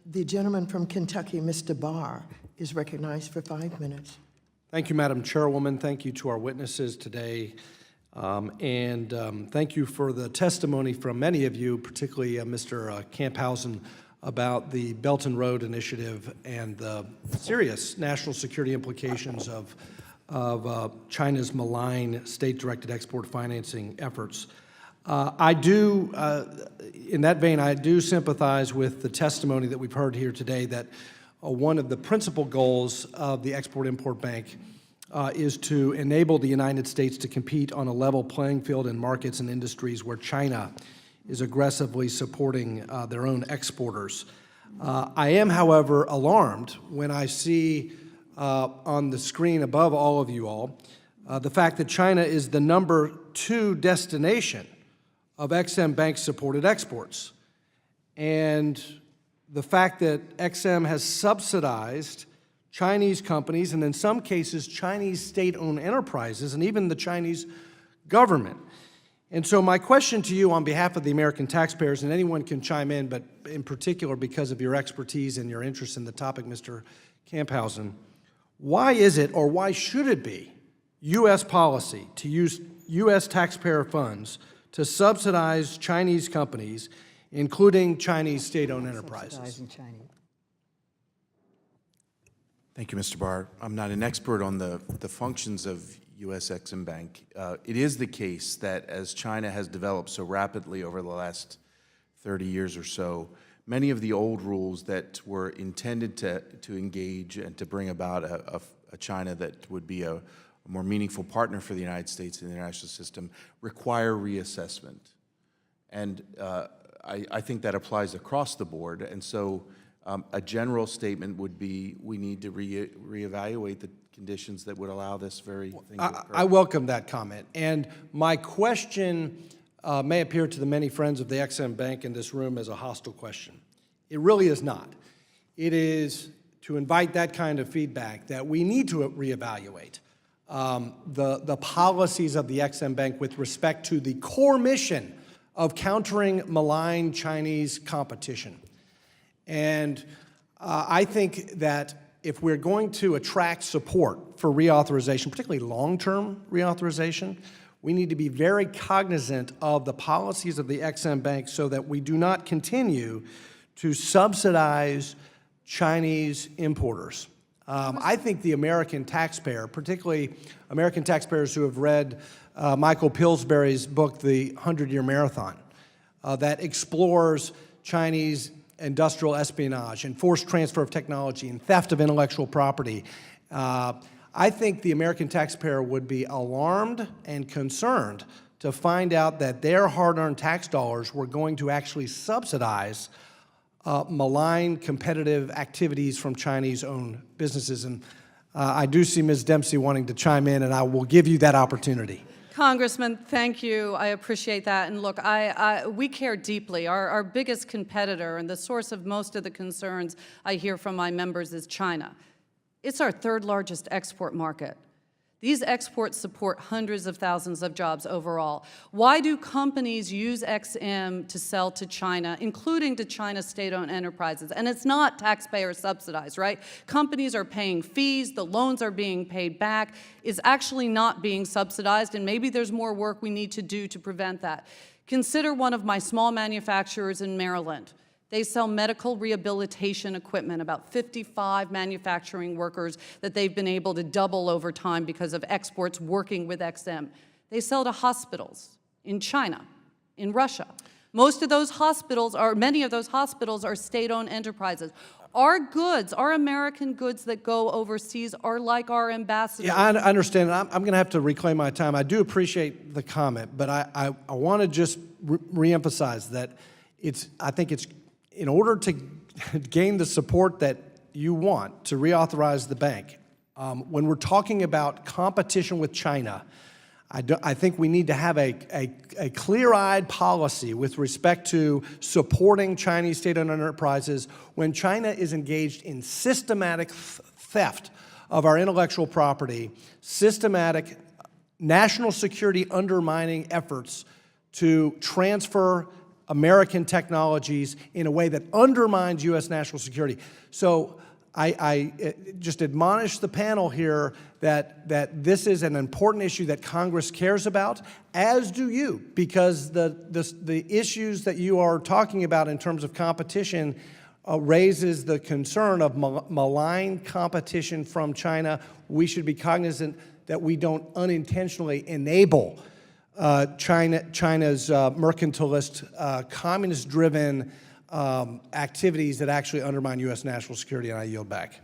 The gentleman from Kentucky, Mr. Barr, is recognized for 5 minutes. Thank you, Madam Chairwoman. Thank you to our witnesses today. Thank you for the testimony from many of you, particularly Mr. Camphausen, about the Belt and Road Initiative and the serious national security implications of China's malign state-directed export financing efforts. In that vein, I do sympathize with the testimony that we've heard here today that one of the principal goals of the Export-Import Bank is to enable the United States to compete on a level playing field in markets and industries where China is aggressively supporting their own exporters. I am, however, alarmed when I see on the screen above all of you all the fact that China is the #2 destination of Ex-Im Bank-supported exports, and the fact that Ex-Im has subsidized Chinese companies, and in some cases, Chinese state-owned enterprises, and even the Chinese government. And so my question to you on behalf of the American taxpayers, and anyone can chime in, but in particular because of your expertise and your interest in the topic, Mr. Camphausen, why is it, or why should it be, U.S. policy to use U.S. taxpayer funds to subsidize Chinese companies, including Chinese state-owned enterprises? Thank you, Mr. Barr. I'm not an expert on the functions of U.S. Ex-Im Bank. It is the case that as China has developed so rapidly over the last 30 years or so, many of the old rules that were intended to engage and to bring about a China that would be a more meaningful partner for the United States in the international system require reassessment. And I think that applies across the board. And so a general statement would be we need to reevaluate the conditions that would allow this very thing to occur. I welcome that comment. And my question may appear to the many friends of the Ex-Im Bank in this room as a hostile question. It really is not. It is to invite that kind of feedback that we need to reevaluate the policies of the Ex-Im Bank with respect to the core mission of countering malign Chinese competition. And I think that if we're going to attract support for reauthorization, particularly long-term reauthorization, we need to be very cognizant of the policies of the Ex-Im Bank so that we do not continue to subsidize Chinese importers. I think the American taxpayer, particularly American taxpayers who have read Michael Pillsbury's book, The 100-Year Marathon, that explores Chinese industrial espionage and forced transfer of technology and theft of intellectual property. I think the American taxpayer would be alarmed and concerned to find out that their hard-earned tax dollars were going to actually subsidize malign competitive activities from Chinese-owned businesses. And I do see Ms. Dempsey wanting to chime in, and I will give you that opportunity. Congressman, thank you. I appreciate that. And look, we care deeply. Our biggest competitor and the source of most of the concerns I hear from my members is China. It's our third largest export market. These exports support hundreds of thousands of jobs overall. Why do companies use Ex-Im to sell to China, including to China's state-owned enterprises? And it's not taxpayer subsidized, right? Companies are paying fees, the loans are being paid back. It's actually not being subsidized, and maybe there's more work we need to do to prevent that. Consider one of my small manufacturers in Maryland. They sell medical rehabilitation equipment, about 55 manufacturing workers that they've been able to double over time because of exports working with Ex-Im. They sell to hospitals in China, in Russia. Most of those hospitals many of those hospitals are state-owned enterprises. Our goods, our American goods that go overseas are like our ambassadors. Yeah, I understand. I'm going to have to reclaim my time. I do appreciate the comment, but I want to just reemphasize that I think it's in order to gain the support that you want to reauthorize the bank, when we're talking about competition with China, I think we need to have a clear-eyed policy with respect to supporting Chinese state-owned enterprises when China is engaged in systematic theft of our intellectual property, systematic national security undermining efforts to transfer American technologies in a way that undermines U.S. national security. So I just admonish the panel here that this is an important issue that Congress cares about, as do you, because the issues that you are talking about in terms of competition raises the concern of malign competition from China. We should be cognizant that we don't unintentionally enable China's mercantilist, communist-driven activities that actually undermine U.S. national security, and I yield back.